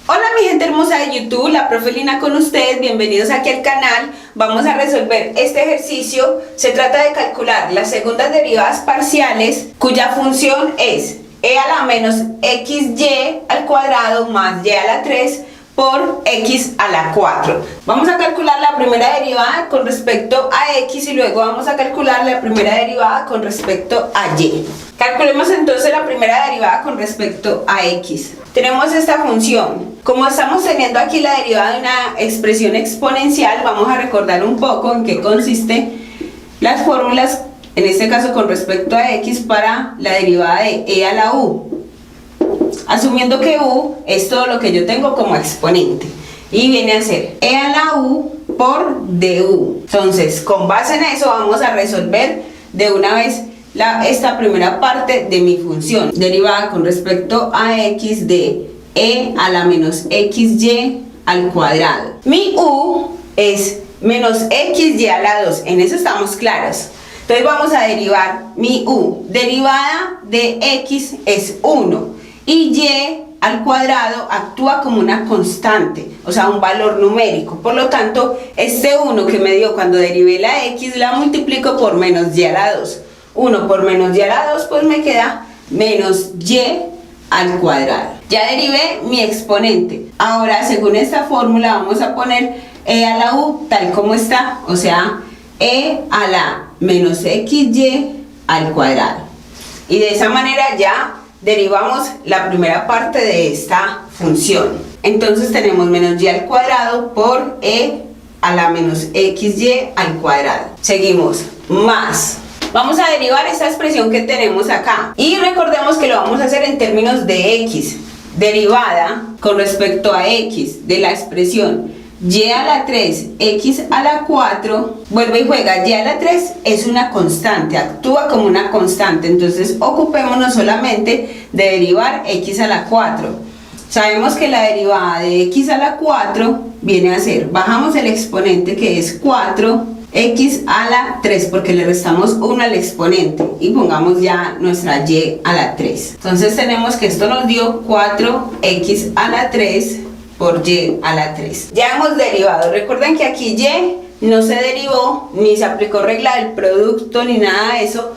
Hola mi gente hermosa de YouTube, la profe Lina con ustedes, bienvenidos aquí al canal. Vamos a resolver este ejercicio. Se trata de calcular las segundas derivadas parciales cuya función es e a la menos xy al cuadrado más y a la 3 por x a la 4. Vamos a calcular la primera derivada con respecto a x y luego vamos a calcular la primera derivada con respecto a y. Calculemos entonces la primera derivada con respecto a x. Tenemos esta función. Como estamos teniendo aquí la derivada de una expresión exponencial, vamos a recordar un poco en qué consiste las fórmulas, en este caso con respecto a x, para la derivada de e a la u. Asumiendo que u es todo lo que yo tengo como exponente y viene a ser e a la u por du. Entonces, con base en eso vamos a resolver de una vez esta primera parte de mi función derivada con respecto a x de e a la menos xy al cuadrado. Mi u es menos xy a la 2, en eso estamos claros. Entonces vamos a derivar mi u. Derivada de x es 1 y y al cuadrado actúa como una constante, o sea, un valor numérico. Por lo tanto, este 1 que me dio cuando derivé la x la multiplico por menos y a la 2. 1 por menos y a la 2 pues me queda menos y al cuadrado. Ya derivé mi exponente. Ahora, según esta fórmula, vamos a poner e a la u tal como está, o sea, e a la menos xy al cuadrado. Y de esa manera ya derivamos la primera parte de esta función. Entonces tenemos menos y al cuadrado por e a la menos xy al cuadrado. Seguimos, más. Vamos a derivar esta expresión que tenemos acá. Y recordemos que lo vamos a hacer en términos de x. Derivada con respecto a x de la expresión y a la 3, x a la 4, vuelve y juega. Y a la 3 es una constante, actúa como una constante. Entonces ocupémonos solamente de derivar x a la 4. Sabemos que la derivada de x a la 4 viene a ser, bajamos el exponente que es 4, x a la 3 porque le restamos 1 al exponente y pongamos ya nuestra y a la 3. Entonces tenemos que esto nos dio 4x a la 3 por y a la 3. Ya hemos derivado. Recuerden que aquí y no se derivó, ni se aplicó regla del producto, ni nada de eso,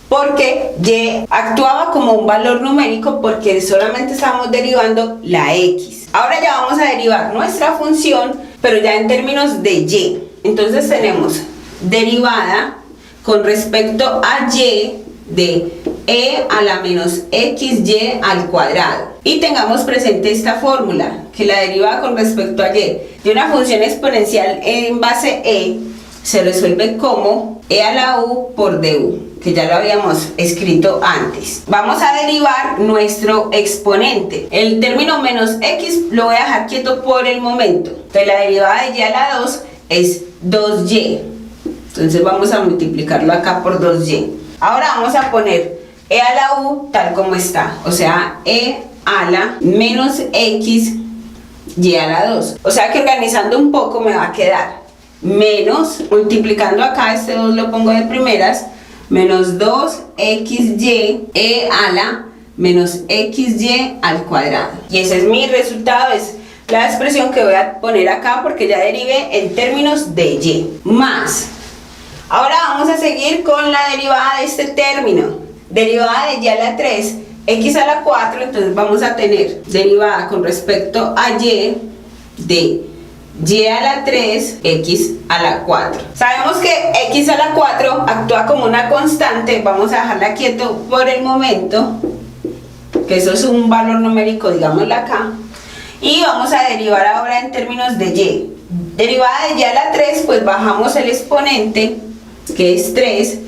porque y actuaba como un valor numérico porque solamente estamos derivando la x. Ahora ya vamos a derivar nuestra función, pero ya en términos de y. Entonces tenemos derivada con respecto a y de e a la menos xy al cuadrado. Y tengamos presente esta fórmula, que la derivada con respecto a y de una función exponencial en base e se resuelve como e a la u por du, que ya lo habíamos escrito antes. Vamos a derivar nuestro exponente. El término menos x lo voy a dejar quieto por el momento. Entonces la derivada de y a la 2 es 2y. Entonces vamos a multiplicarlo acá por 2y. Ahora vamos a poner e a la u tal como está, o sea, e a la menos x y a la 2. O sea que organizando un poco me va a quedar menos, multiplicando acá, este 2 lo pongo de primeras, menos 2xy e a la menos xy al cuadrado. Y ese es mi resultado, es la expresión que voy a poner acá porque ya derivé en términos de y. Más. Ahora vamos a seguir con la derivada de este término. Derivada de y a la 3, x a la 4, entonces vamos a tener derivada con respecto a y de y a la 3, x a la 4. Sabemos que x a la 4 actúa como una constante, vamos a dejarla quieto por el momento, que eso es un valor numérico, digámoslo acá. Y vamos a derivar ahora en términos de y. Derivada de y a la 3, pues bajamos el exponente, que es 3,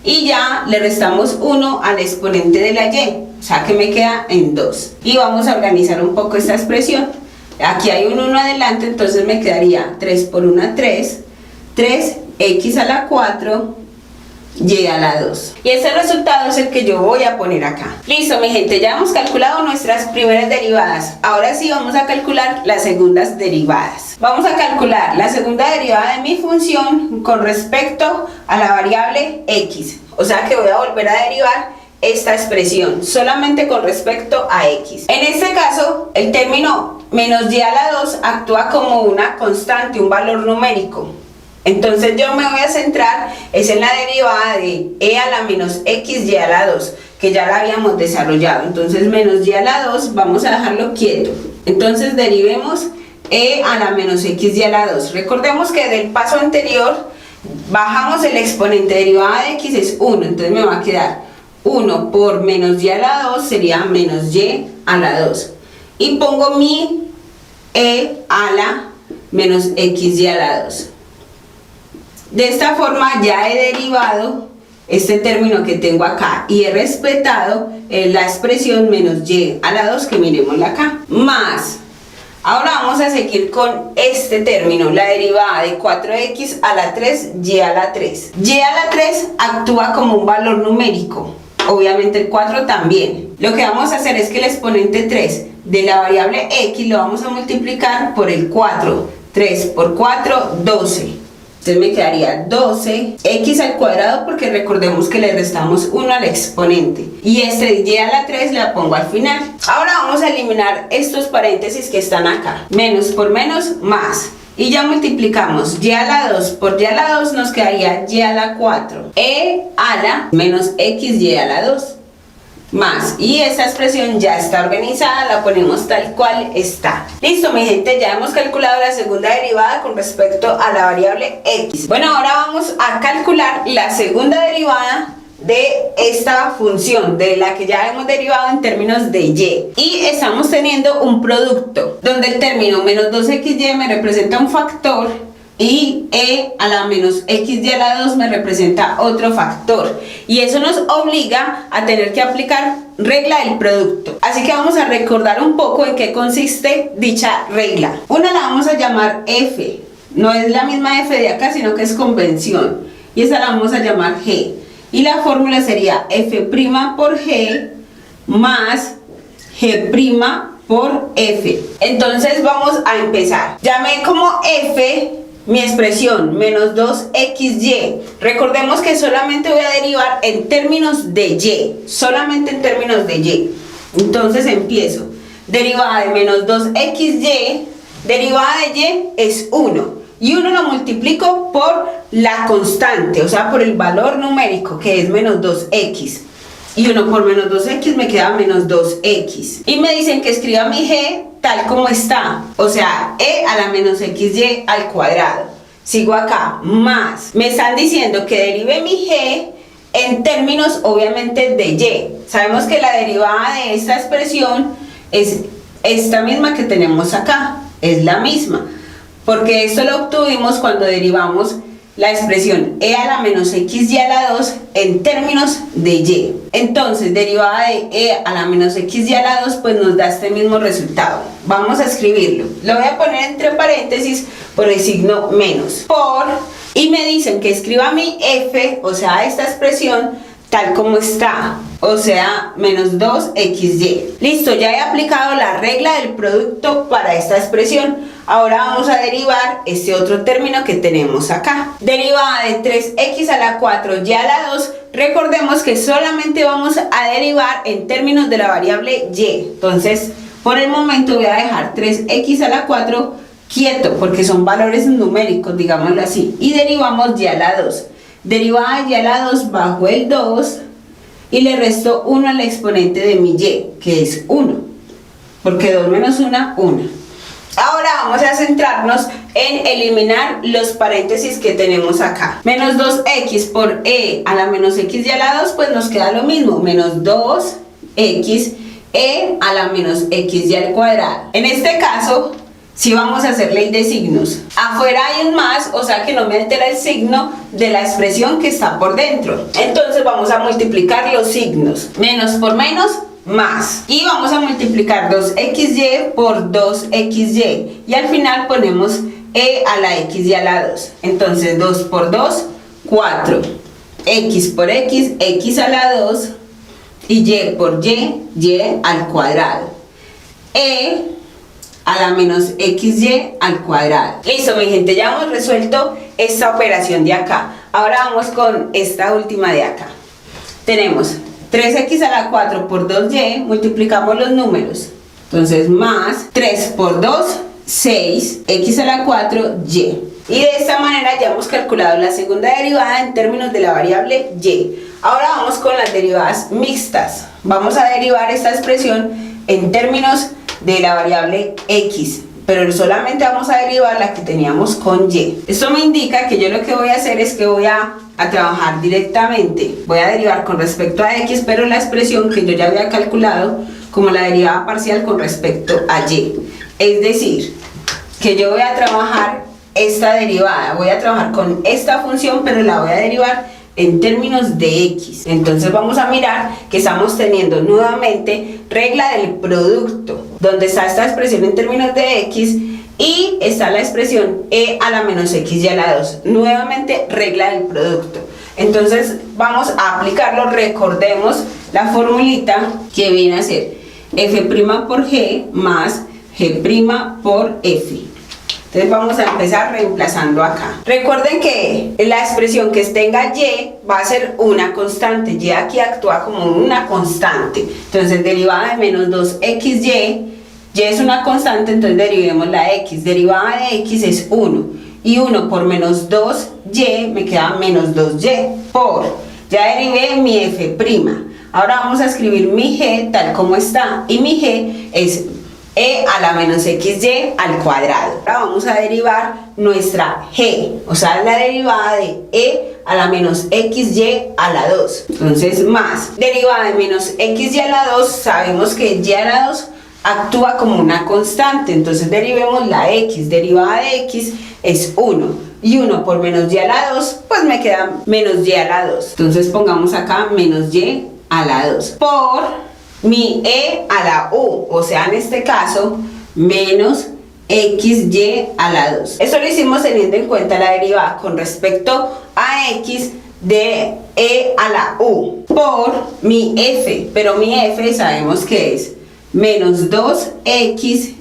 y ya le restamos 1 al exponente de la y, o sea que me queda en 2. Y vamos a organizar un poco esta expresión. Aquí hay un 1 adelante, entonces me quedaría 3 por 1, 3, 3x a la 4, y a la 2. Y ese resultado es el que yo voy a poner acá. Listo, mi gente, ya hemos calculado nuestras primeras derivadas. Ahora sí vamos a calcular las segundas derivadas. Vamos a calcular la segunda derivada de mi función con respecto a la variable x. O sea que voy a volver a derivar esta expresión, solamente con respecto a x. En este caso, el término menos y a la 2 actúa como una constante, un valor numérico. Entonces yo me voy a centrar es en la derivada de e a la menos x y a la 2, que ya la habíamos desarrollado. Entonces menos y a la 2 vamos a dejarlo quieto. Entonces derivemos e a la menos x y a la 2. Recordemos que del paso anterior bajamos el exponente, derivada de x es 1, entonces me va a quedar 1 por menos y a la 2 sería menos y a la 2. Y pongo mi e a la menos x y a la 2. De esta forma ya he derivado este término que tengo acá y he respetado la expresión menos y a la 2 que miremosla acá. Más, ahora vamos a seguir con este término, la derivada de 4x a la 3 y a la 3. Y a la 3 actúa como un valor numérico, obviamente el 4 también. Lo que vamos a hacer es que el exponente 3 de la variable x lo vamos a multiplicar por el 4. 3 por 4, 12. Entonces me quedaría 12x al cuadrado, porque recordemos que le restamos 1 al exponente. Y este y a la 3 la pongo al final. Ahora vamos a eliminar estos paréntesis que están acá. Menos por menos, más. Y ya multiplicamos y a la 2 por y a la 2 nos quedaría y a la 4. E a la menos x y a la 2. Más, y esta expresión ya está organizada, la ponemos tal cual está. Listo, mi gente, ya hemos calculado la segunda derivada con respecto a la variable x. Bueno, ahora vamos a calcular la segunda derivada de esta función, de la que ya hemos derivado en términos de y. Y estamos teniendo un producto donde el término menos 2xy me representa un factor y e a la menos x y a la 2 me representa otro factor, y eso nos obliga a tener que aplicar regla del producto. Así que vamos a recordar un poco en qué consiste dicha regla. Una la vamos a llamar f, no es la misma f de acá, sino que es convención, y esa la vamos a llamar g, y la fórmula sería f' por g más g' por f. Entonces vamos a empezar. Llamé como f mi expresión menos 2xy. Recordemos que solamente voy a derivar en términos de y, solamente en términos de y. Entonces empiezo. Derivada de menos 2xy, derivada de y es 1. Y 1 lo multiplico por la constante, o sea, por el valor numérico, que es menos 2x. Y 1 por menos 2x me queda menos 2x. Y me dicen que escriba mi g tal como está, o sea, e a la menos xy al cuadrado. Sigo acá, más. Me están diciendo que derive mi g en términos, obviamente, de y. Sabemos que la derivada de esta expresión es esta misma que tenemos acá, es la misma, porque esto lo obtuvimos cuando derivamos la expresión e a la menos x y a la 2 en términos de y. Entonces, derivada de e a la menos x y a la 2 pues nos da este mismo resultado. Vamos a escribirlo. Lo voy a poner entre paréntesis por el signo menos. Por, y me dicen que escriba mi f, o sea, esta expresión tal como está, o sea, menos 2xy. Listo, ya he aplicado la regla del producto para esta expresión. Ahora vamos a derivar este otro término que tenemos acá. Derivada de 3x a la 4 y a la 2, recordemos que solamente vamos a derivar en términos de la variable y. Entonces, por el momento voy a dejar 3x a la 4 quieto, porque son valores numéricos, digámoslo así. Y derivamos y a la 2. Derivada de y a la 2 bajo el 2 y le resto 1 al exponente de mi y, que es 1, porque 2 menos 1, 1. Ahora vamos a centrarnos en eliminar los paréntesis que tenemos acá. Menos 2x por e a la menos x y a la 2, pues nos queda lo mismo, menos 2x e a la menos x y al cuadrado. En este caso, si vamos a hacer ley de signos. Afuera hay un más, o sea que no me altera el signo de la expresión que está por dentro. Entonces vamos a multiplicar los signos. Menos por menos, más. Y vamos a multiplicar 2xy por 2xy. Y al final ponemos e a la x y a la 2. Entonces 2 por 2, 4. X por x, x a la 2. Y y por y al cuadrado. E a la menos xy al cuadrado. Listo, mi gente, ya hemos resuelto esta operación de acá. Ahora vamos con esta última de acá. Tenemos 3x a la 4 por 2y, multiplicamos los números. Entonces más 3 por 2, 6, x a la 4, y. Y de esta manera ya hemos calculado la segunda derivada en términos de la variable y. Ahora vamos con las derivadas mixtas. Vamos a derivar esta expresión en términos de la variable x, pero solamente vamos a derivar la que teníamos con y. Esto me indica que yo lo que voy a hacer es que voy a trabajar directamente. Voy a derivar con respecto a x, pero la expresión que yo ya había calculado como la derivada parcial con respecto a y. Es decir, que yo voy a trabajar esta derivada, voy a trabajar con esta función, pero la voy a derivar en términos de x. Entonces vamos a mirar que estamos teniendo nuevamente regla del producto, donde está esta expresión en términos de x y está la expresión e a la menos x y a la 2, nuevamente regla del producto. Entonces vamos a aplicarlo. Recordemos la formulita que viene a ser f' por g más g' por f. Entonces vamos a empezar reemplazando acá. Recuerden que la expresión que tenga y va a ser una constante. Y aquí actúa como una constante. Entonces derivada de menos 2xy, y es una constante, entonces derivemos la x. Derivada de x es 1. Y 1 por menos 2y me queda menos 2y por, ya derivé mi f'. Ahora vamos a escribir mi g tal como está. Y mi g es e a la menos xy al cuadrado. Ahora vamos a derivar nuestra g, o sea, la derivada de e a la menos xy a la 2. Entonces más derivada de menos xy a la 2, sabemos que y a la 2 actúa como una constante, entonces derivemos la x. Derivada de x es 1. Y 1 por menos y a la 2, pues me queda menos y a la 2. Entonces pongamos acá menos y a la 2 por mi e a la u, o sea, en este caso, menos xy a la 2. Eso lo hicimos teniendo en cuenta la derivada con respecto a x de e a la u por mi f, pero mi f sabemos que es menos 2xy,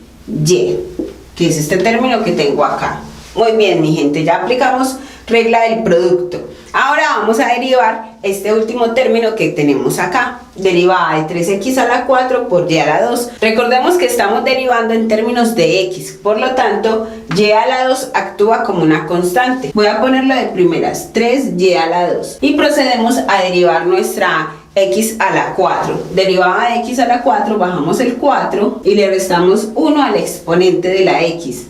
que es este término que tengo acá. Muy bien, mi gente, ya aplicamos regla del producto. Ahora vamos a derivar este último término que tenemos acá, derivada de 3x a la 4 por y a la 2. Recordemos que estamos derivando en términos de x, por lo tanto, y a la 2 actúa como una constante. Voy a ponerlo de primeras, 3y a la 2. Y procedemos a derivar nuestra x a la 4. Derivada de x a la 4, bajamos el 4 y le restamos 1 al exponente de la x.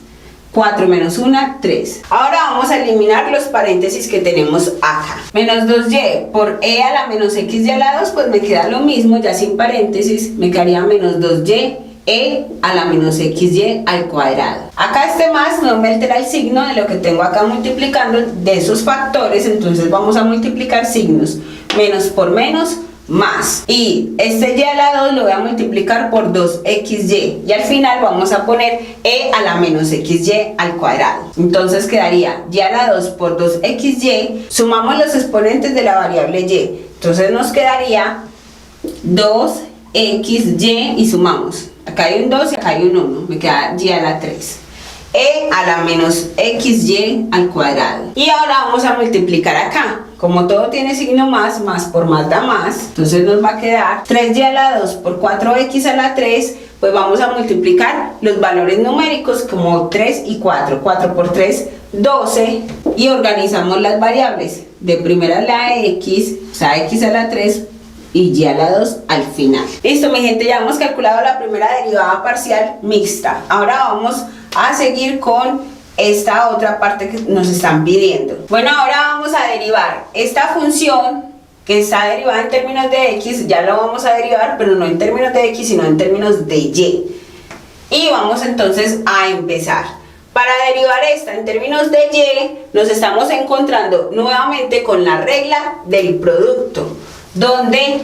4 menos 1, 3. Ahora vamos a eliminar los paréntesis que tenemos acá. Menos 2y por e a la menos xy a la 2, pues me queda lo mismo, ya sin paréntesis, me quedaría menos 2y e a la menos xy al cuadrado. Acá este más no me altera el signo de lo que tengo acá multiplicando de esos factores, entonces vamos a multiplicar signos. Menos por menos, más, y este y a la 2 lo voy a multiplicar por 2xy y al final vamos a poner e a la menos xy al cuadrado. Entonces quedaría y a la 2 por 2xy, sumamos los exponentes de la variable y, entonces nos quedaría 2xy y sumamos, acá hay un 2 y acá hay un 1, me queda y a la 3, e a la menos xy al cuadrado. Y ahora vamos a multiplicar acá. Como todo tiene signo más, más por más da más, entonces nos va a quedar 3y a la 2 por 4x a la 3, pues vamos a multiplicar los valores numéricos como 3 y 4. 4 por 3, 12, y organizamos las variables. De primera la x, o sea, x a la 3 y y a la 2 al final. Listo, mi gente, ya hemos calculado la primera derivada parcial mixta. Ahora vamos a seguir con esta otra parte que nos están pidiendo. Bueno, ahora vamos a derivar esta función que está derivada en términos de x, ya lo vamos a derivar, pero no en términos de x, sino en términos de y. Y vamos entonces a empezar. Para derivar esta en términos de y, nos estamos encontrando nuevamente con la regla del producto, donde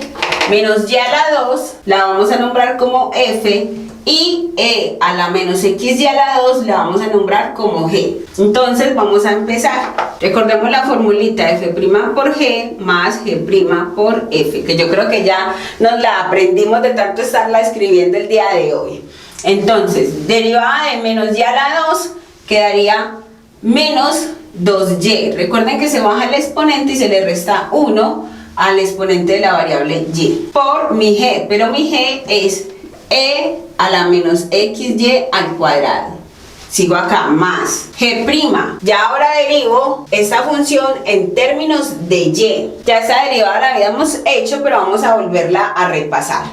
menos y a la 2 la vamos a nombrar como f, y e a la menos xy a la 2 la vamos a nombrar como g. Entonces vamos a empezar. Recordemos la formulita f' por g más g' por f, que yo creo que ya nos la aprendimos de tanto estarla escribiendo el día de hoy. Entonces, derivada de menos y a la 2 quedaría menos 2y. Recuerden que se baja el exponente y se le resta 1 al exponente de la variable y por mi g, pero mi g es e a la menos xy al cuadrado. Sigo acá, más g'. Ya ahora derivo esta función en términos de y. Ya esta derivada la habíamos hecho, pero vamos a volverla a repasar.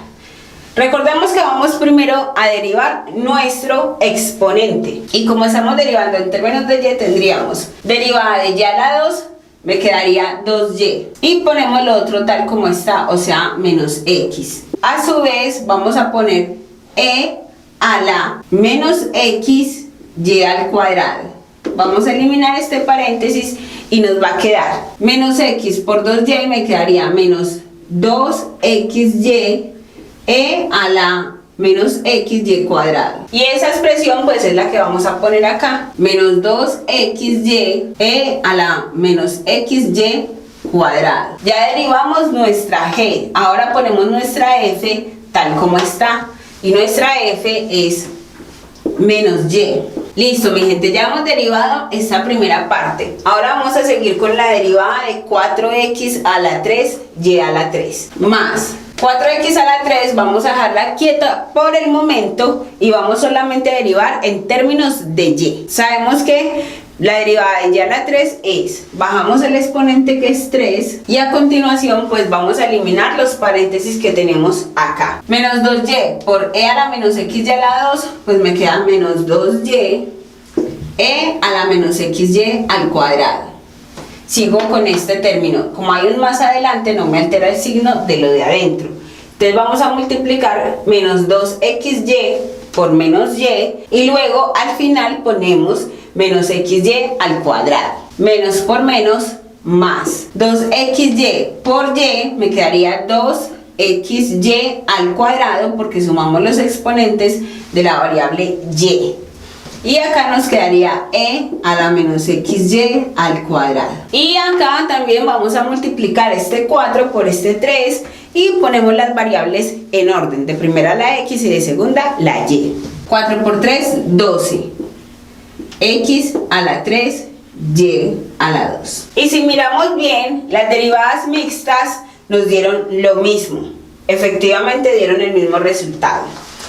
Recordemos que vamos primero a derivar nuestro exponente. Y como estamos derivando en términos de y, tendríamos derivada de y a la 2, me quedaría 2y. Y ponemos lo otro tal como está, o sea, menos x. A su vez, vamos a poner e a la menos x y al cuadrado. Vamos a eliminar este paréntesis y nos va a quedar menos x por 2y y me quedaría menos 2xy e a la menos xy cuadrado. Y esa expresión pues es la que vamos a poner acá. Menos 2xy e a la menos xy cuadrado. Ya derivamos nuestra g. Ahora ponemos nuestra f tal como está. Y nuestra f es menos y. Listo, mi gente, ya hemos derivado esta primera parte. Ahora vamos a seguir con la derivada de 4x a la 3 y a la 3 más 4x a la 3, vamos a dejarla quieta por el momento y vamos solamente a derivar en términos de y. Sabemos que la derivada de y a la 3 es, bajamos el exponente que es 3 y a continuación pues vamos a eliminar los paréntesis que tenemos acá. Menos 2y por e a la menos xy a la 2, pues me queda menos 2y e a la menos xy al cuadrado. Sigo con este término, como hay un más adelante no me altera el signo de lo de adentro. Entonces vamos a multiplicar menos 2xy por menos y luego al final ponemos menos xy al cuadrado. Menos por menos más 2xy por y me quedaría 2xy al cuadrado porque sumamos los exponentes de la variable y. Y acá nos quedaría e a la menos xy al cuadrado. Y acá también vamos a multiplicar este 4 por este 3 y ponemos las variables en orden. De primera la x y de segunda la y. 4 por 3, 12. X a la 3, y a la 2. Y si miramos bien, las derivadas mixtas nos dieron lo mismo. Efectivamente dieron el mismo resultado.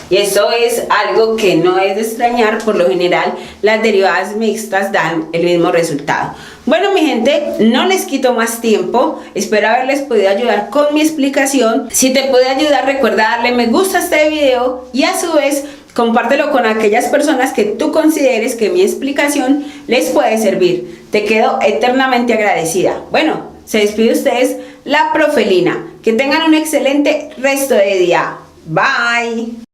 Y eso es algo que no es de extrañar, por lo general las derivadas mixtas dan el mismo resultado. Bueno mi gente, no les quito más tiempo, espero haberles podido ayudar con mi explicación. Si te puede ayudar, recuerda darle me gusta a este video y a su vez compártelo con aquellas personas que tú consideres que mi explicación les puede servir. Te quedo eternamente agradecida. Bueno, se despide de ustedes la Profe Lina. Que tengan un excelente resto de día. Bye.